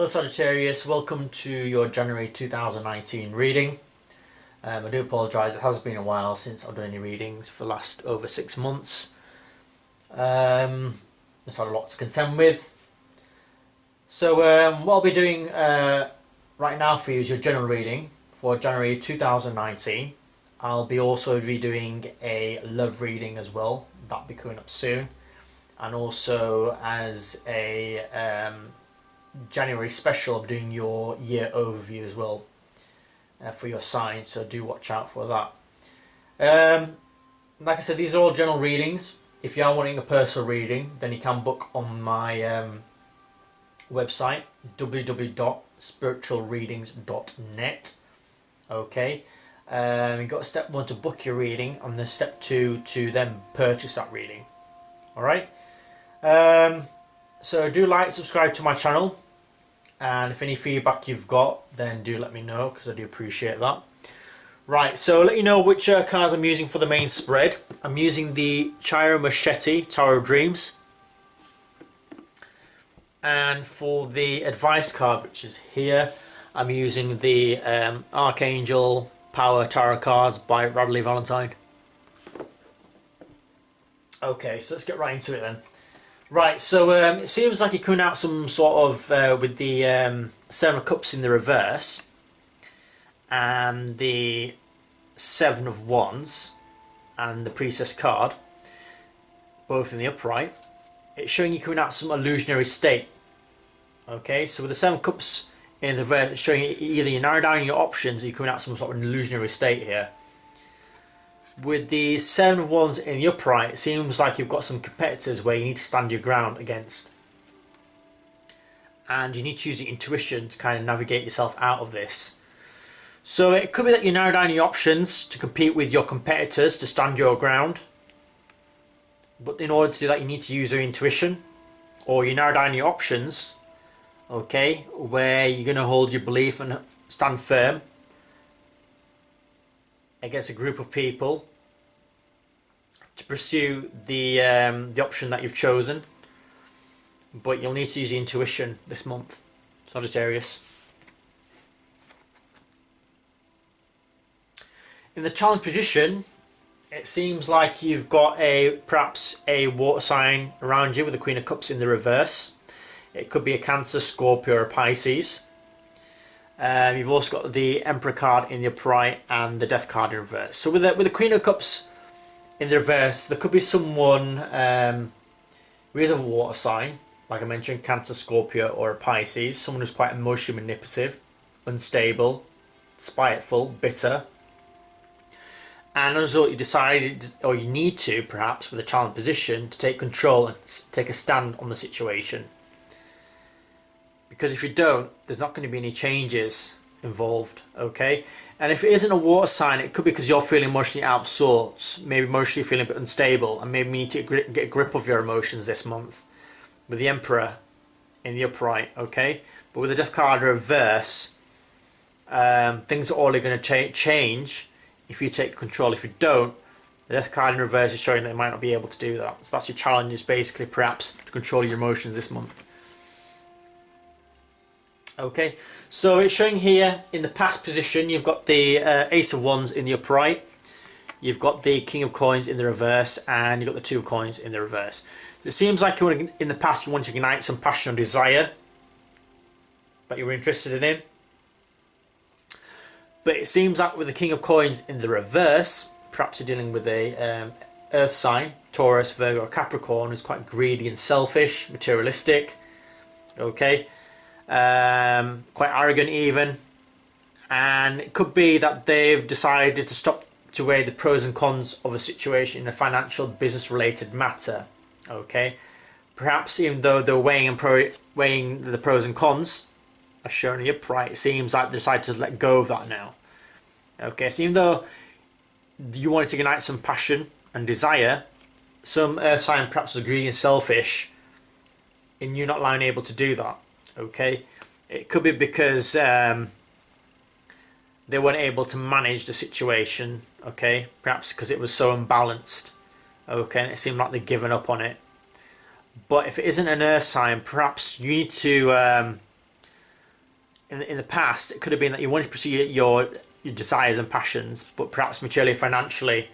Hello Sagittarius, welcome to your January 2019 reading. I do apologise, it has been a while since I've done any readings for the last over 6 months. Just had a lot to contend with. So what I'll be doing right now for you is your general reading for January 2019. I'll be also be doing a love reading as well, that'll be coming up soon. And also as a January special, I'm doing your year overview as well for your sign, so do watch out for that. Like I said, these are all general readings. If you are wanting a personal reading, then you can book on my website www.spiritualreadings.net. Okay, you've got step 1 to book your reading, and then step 2 to then purchase that reading. Alright, so do like, subscribe to my channel, and if any feedback you've got, then do let me know, because I do appreciate that. Right, so let you know which cards I'm using for the main spread. I'm using the Chiro Machete Tower of Dreams, and for the advice card, which is here, I'm using the Archangel Power Tarot cards by Radley Valentine. Okay, so let's get right into it then. Right, so it seems like you're coming out some sort of with the Seven of Cups in the reverse and the Seven of Wands and the Priestess card, both in the upright. It's showing you coming out some illusionary state. Okay, so with the Seven of Cups in the reverse, it's showing you either you narrow down your options or you're coming out some sort of an illusionary state here. With the Seven of Wands in the upright, it seems like you've got some competitors where you need to stand your ground against. And you need to use your intuition to kind of navigate yourself out of this. So it could be that you narrow down your options to compete with your competitors to stand your ground. But in order to do that, you need to use your intuition. Or you narrow down your options, okay, where you're going to hold your belief and stand firm against a group of people to pursue the option that you've chosen, but you'll need to use your intuition this month, Sagittarius. In the challenge position, it seems like you've got perhaps a water sign around you with the Queen of Cups in the reverse. It could be a Cancer, Scorpio, or a Pisces. You've also got the Emperor card in the upright and the Death card in reverse. So with the Queen of Cups in the reverse, there could be someone who is a water sign, like I mentioned, Cancer, Scorpio, or a Pisces. Someone who's quite emotionally manipulative, unstable, spiteful, bitter. And as a result, you decided, or you need to, perhaps, with a challenge position, to take control and take a stand on the situation. Because if you don't, there's not going to be any changes involved, okay? And if it isn't a water sign, it could be because you're feeling emotionally out of sorts, maybe emotionally feeling a bit unstable, and maybe you need to get a grip of your emotions this month with the Emperor in the upright, okay? But with the Death card in reverse, things are all going to change if you take control. If you don't, the Death card in reverse is showing that you might not be able to do that. So that's your challenge, is basically perhaps to control your emotions this month. Okay, so it's showing here in the past position, you've got the Ace of Wands in the upright, you've got the King of Coins in the reverse, and you've got the Two of Coins in the reverse. So it seems like in the past you want to ignite some passion or desire that you were interested in. But it seems like with the King of Coins in the reverse, perhaps you're dealing with a Earth sign, Taurus, Virgo, or Capricorn, who's quite greedy and selfish, materialistic, okay? Quite arrogant even, and it could be that they've decided to stop to weigh the pros and cons of a situation in a financial, business related matter, okay? Perhaps even though they're weighing the pros and cons as shown in the upright, it seems like they decided to let go of that now. Okay, so even though you wanted to ignite some passion and desire, some earth sign perhaps was greedy and selfish in you not allowing able to do that. Okay, it could be because they weren't able to manage the situation. Okay, perhaps because it was so unbalanced. Okay, and it seemed like they'd given up on it. But if it isn't an earth sign, perhaps you need to in the past, it could have been that you wanted to pursue your desires and passions, but perhaps materially, financially,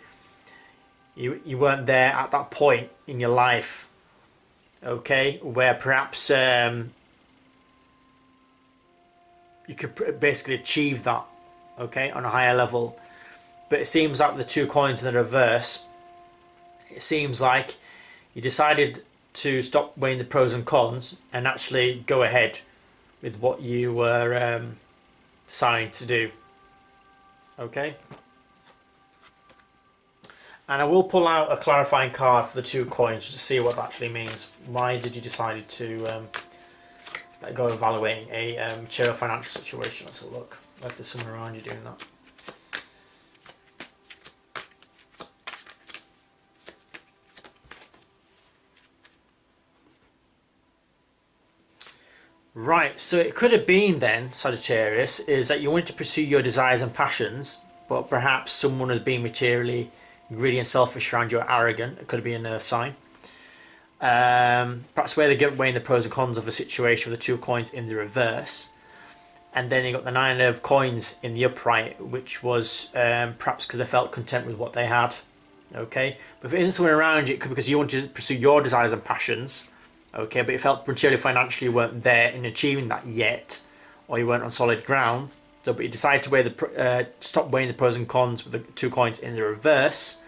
you weren't there at that point in your life, okay, where perhaps you could basically achieve that, okay, on a higher level. But it seems like the two coins in the reverse, it seems like you decided to stop weighing the pros and cons and actually go ahead with what you were deciding to do, okay. And I will pull out a clarifying card for the two coins just to see what that actually means. Why did you decide to let go of evaluating a material financial situation? Let's have a look. If there's someone around you doing that. Right, so it could have been then, Sagittarius, is that you wanted to pursue your desires and passions, but perhaps someone has been materially greedy and selfish around you, or arrogant. It could have been an earth sign. Perhaps where they're weighing the pros and cons of a situation with the two coins in the reverse. And then you got the 9 of coins in the upright, which was perhaps because they felt content with what they had. Okay, but if it isn't someone around you, it could be because you want to pursue your desires and passions. Okay, but you felt materially, financially, you weren't there in achieving that yet, or you weren't on solid ground. So, but you decided to weigh stop weighing the pros and cons with the two coins in the reverse,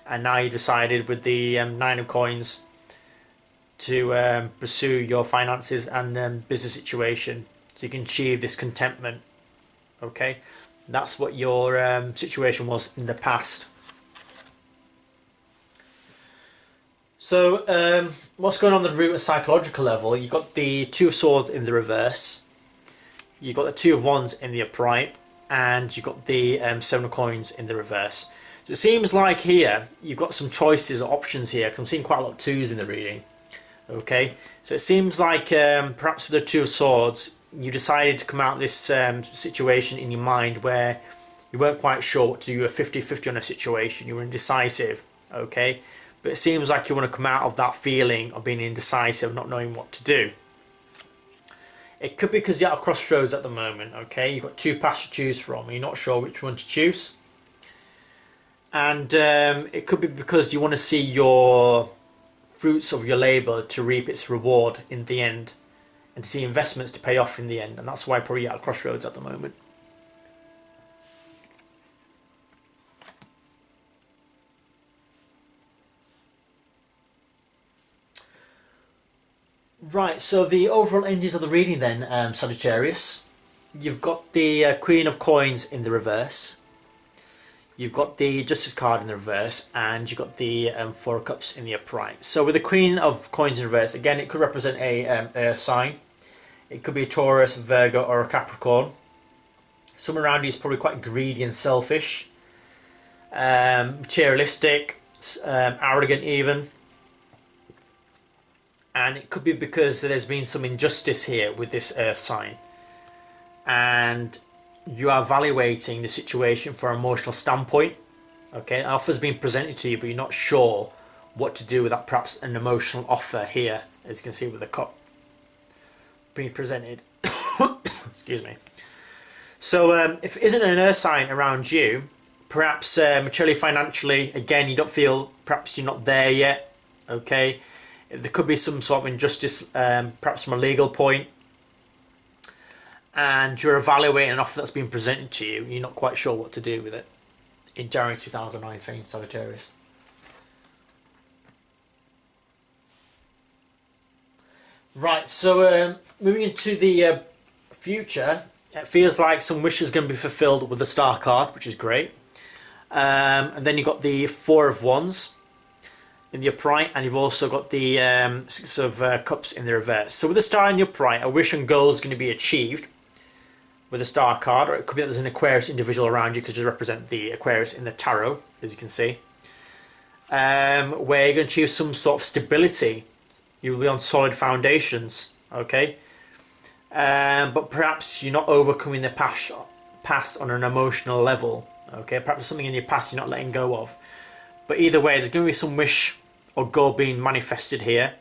and now you decided with the 9 of coins to pursue your finances and business situation, so you can achieve this contentment. Okay, that's what your situation was in the past. So what's going on the root and psychological level? You've got the 2 of swords in the reverse, you've got the 2 of wands in the upright, and you've got the 7 of coins in the reverse. So it seems like here you've got some choices or options here, because I'm seeing quite a lot of 2s in the reading. Okay, so it seems like perhaps with the 2 of swords you decided to come out of this situation in your mind where you weren't quite sure what to do. You were 50-50 on a situation, you were indecisive. Okay, but it seems like you want to come out of that feeling of being indecisive, not knowing what to do. It could be because you're at a crossroads at the moment. Okay, you've got 2 paths to choose from and you're not sure which one to choose. And it could be because you want to see your fruits of your labour to reap its reward in the end, and to see investments to pay off in the end, and that's why probably you're at a crossroads at the moment. Right, so the overall endings of the reading then, Sagittarius, you've got the Queen of Coins in the reverse, you've got the Justice card in the reverse, and you've got the 4 of Cups in the upright. So with the Queen of Coins in reverse, again, it could represent a sign. It could be a Taurus, Virgo, or a Capricorn. Someone around you is probably quite greedy and selfish, materialistic, arrogant even. And it could be because there's been some injustice here with this earth sign. And you are evaluating the situation from an emotional standpoint. Okay, an offer's been presented to you, but you're not sure what to do with that. Perhaps an emotional offer here, as you can see with the cup being presented. Excuse me. So if it isn't an earth sign around you, perhaps materially, financially, again, you don't feel, perhaps you're not there yet. Okay, there could be some sort of injustice, perhaps from a legal point, and you're evaluating an offer that's been presented to you. You're not quite sure what to do with it in January 2019, Sagittarius. Right, so moving into the future, it feels like some wishes are going to be fulfilled with the Star card, which is great. And then you've got the 4 of Wands in the upright, and you've also got the 6 of Cups in the reverse. So with the Star in the upright, a wish and goal is going to be achieved with the Star card, or it could be that there's an Aquarius individual around you, because you represent the Aquarius in the tarot, as you can see, where you're going to achieve some sort of stability. You will be on solid foundations, okay? But perhaps you're not overcoming the past on an emotional level, okay? Perhaps there's something in your past you're not letting go of. But either way, there's going to be some wish or goal being manifested here.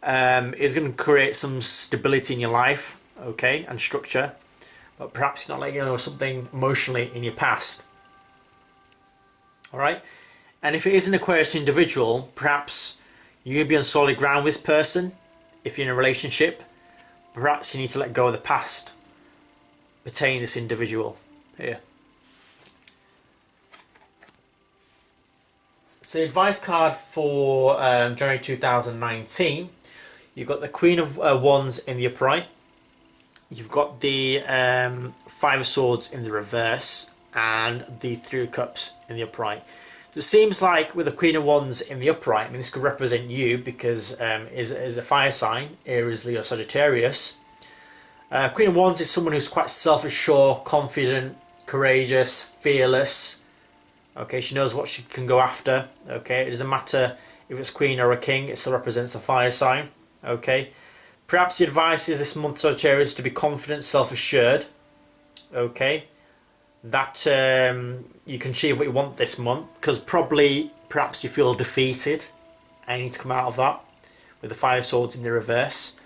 It's going to create some stability in your life, okay, and structure. but perhaps you're not letting go of something emotionally in your past. All right, and if it is an Aquarius individual, perhaps you're going to be on solid ground with this person. If you're in a relationship, perhaps you need to let go of the past pertaining to this individual here. So the advice card for January 2019, you've got the Queen of Wands in the upright, you've got the Five of Swords in the reverse, and the Three of Cups in the upright. So it seems like with the Queen of Wands in the upright, I mean, this could represent you because is a fire sign, Aries, Leo, Sagittarius. Queen of Wands is someone who's quite self-assured, confident, courageous, fearless. Okay, she knows what she can go after. Okay, it doesn't matter if it's Queen or a King, it still represents a fire sign. Okay, perhaps the advice is this month, Sagittarius, to be confident, self-assured. Okay, that you can achieve what you want this month, because perhaps you feel defeated and you need to come out of that with the Five of Swords in the reverse.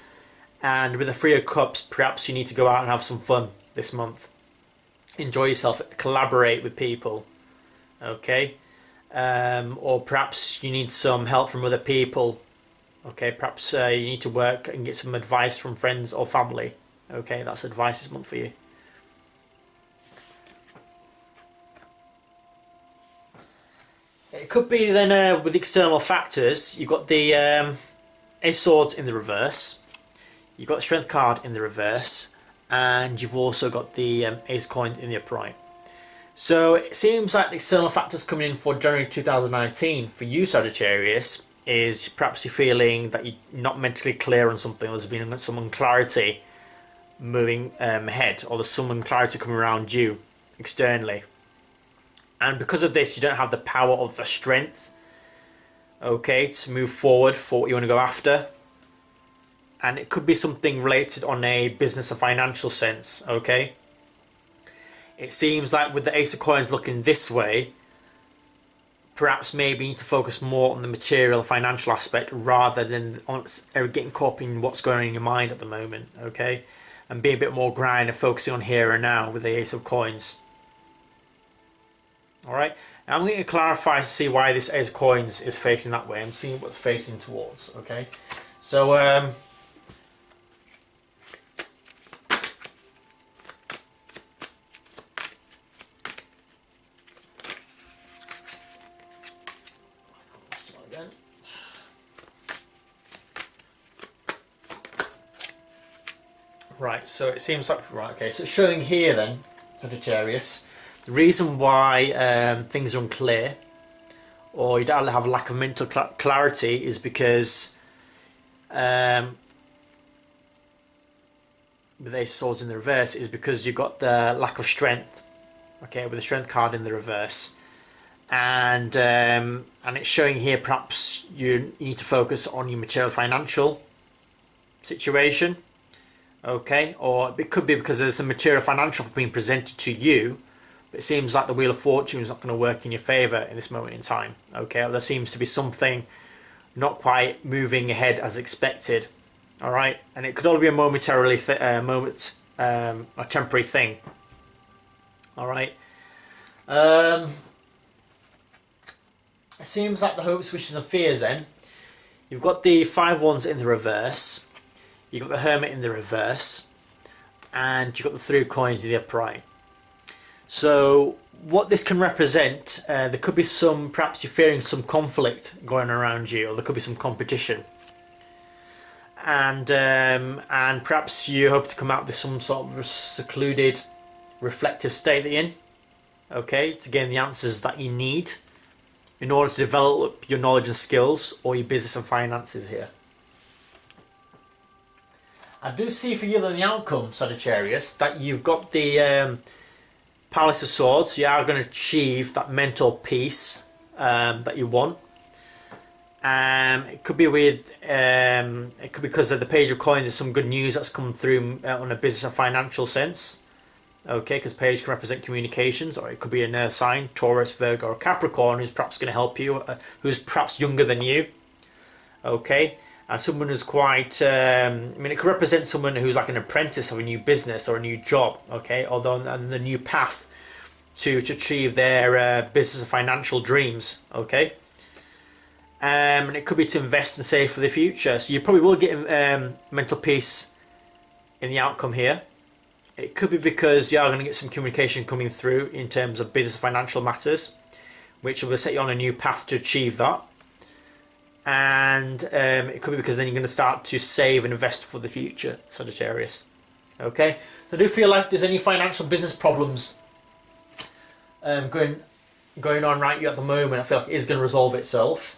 And with the Three of Cups, perhaps you need to go out and have some fun this month. Enjoy yourself, collaborate with people. Okay, or perhaps you need some help from other people. Okay, perhaps you need to work and get some advice from friends or family. Okay, that's advice this month for you. It could be then with external factors, you've got the Ace of Swords in the reverse, you've got the Strength card in the reverse, and you've also got the Ace of Coins in the upright. So it seems like the external factors coming in for January 2019 for you, Sagittarius, is perhaps you're feeling that you're not mentally clear on something. There's been some unclarity moving ahead, or there's some unclarity coming around you externally. And because of this, you don't have the power of the strength, okay, to move forward for what you want to go after. And it could be something related on a business or financial sense, okay? It seems like with the Ace of Coins looking this way, perhaps maybe you need to focus more on the material financial aspect rather than on getting caught up in what's going on in your mind at the moment, okay? And be a bit more grounded and focusing on here and now with the Ace of Coins. Alright, I'm going to clarify to see why this Ace of Coins is facing that way. I'm seeing what's facing towards, okay? So, right, so it seems like, right, okay, so it's showing here then, Sagittarius, the reason why things are unclear, or you don't have a lack of mental clarity, is because with Ace of Swords in the reverse, is because you've got the lack of strength, okay, with the Strength card in the reverse. And it's showing here perhaps you need to focus on your material financial situation. Okay, or it could be because there's some material financial being presented to you, but it seems like the Wheel of Fortune is not going to work in your favour in this moment in time. Okay, or there seems to be something not quite moving ahead as expected. All right, and it could all be a momentarily a temporary thing. All right. It seems like the hopes, wishes, and fears. Then you've got the Five Wands in the reverse. You've got the Hermit in the reverse, and you've got the Three of Coins in the upright. So what this can represent, there could be some, perhaps you're fearing some conflict going around you, or there could be some competition. And perhaps you hope to come out with some sort of secluded, reflective state that you're in, okay, to gain the answers that you need in order to develop your knowledge and skills, or your business and finances here. I do see for you in the outcome, Sagittarius, that you've got the Palace of Swords. You are going to achieve that mental peace that you want. It could be with, it could be because of the Page of Coins. There's some good news that's come through on a business and financial sense. Okay, because Page can represent communications, or it could be an earth sign, Taurus, Virgo, or Capricorn, who's perhaps going to help you, who's perhaps younger than you. Okay. and someone who's quite, I mean, it could represent someone who's like an apprentice of a new business or a new job, okay, or on the new path to achieve their business and financial dreams, okay. And it could be to invest and save for the future. So you probably will get mental peace in the outcome here. It could be because you are going to get some communication coming through in terms of business and financial matters, which will set you on a new path to achieve that. And it could be because then you're going to start to save and invest for the future, Sagittarius. Okay, so I do feel like there's any financial business problems going on right you at the moment. I feel like it is going to resolve itself.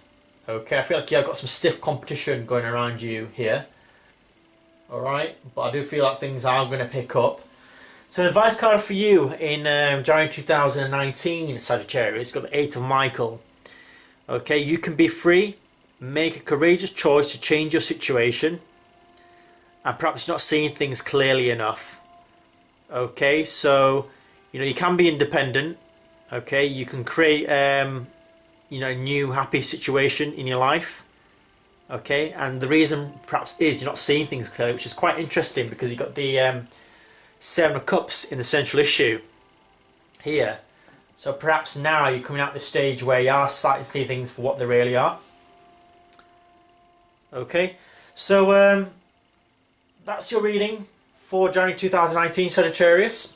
Okay, I feel like I've got some stiff competition going around you here. Alright, but I do feel like things are going to pick up. So the advice card for you in January 2019, Sagittarius, got the 8 of Michael. Okay, you can be free, make a courageous choice to change your situation, and perhaps you're not seeing things clearly enough. Okay, so, you can be independent. Okay, you can create a new happy situation in your life. Okay, and the reason perhaps is you're not seeing things clearly, which is quite interesting because you've got the 7 of Cups in the central issue here. So perhaps now you're coming out this stage where you are starting to see things for what they really are. Okay, so that's your reading for January 2019, Sagittarius.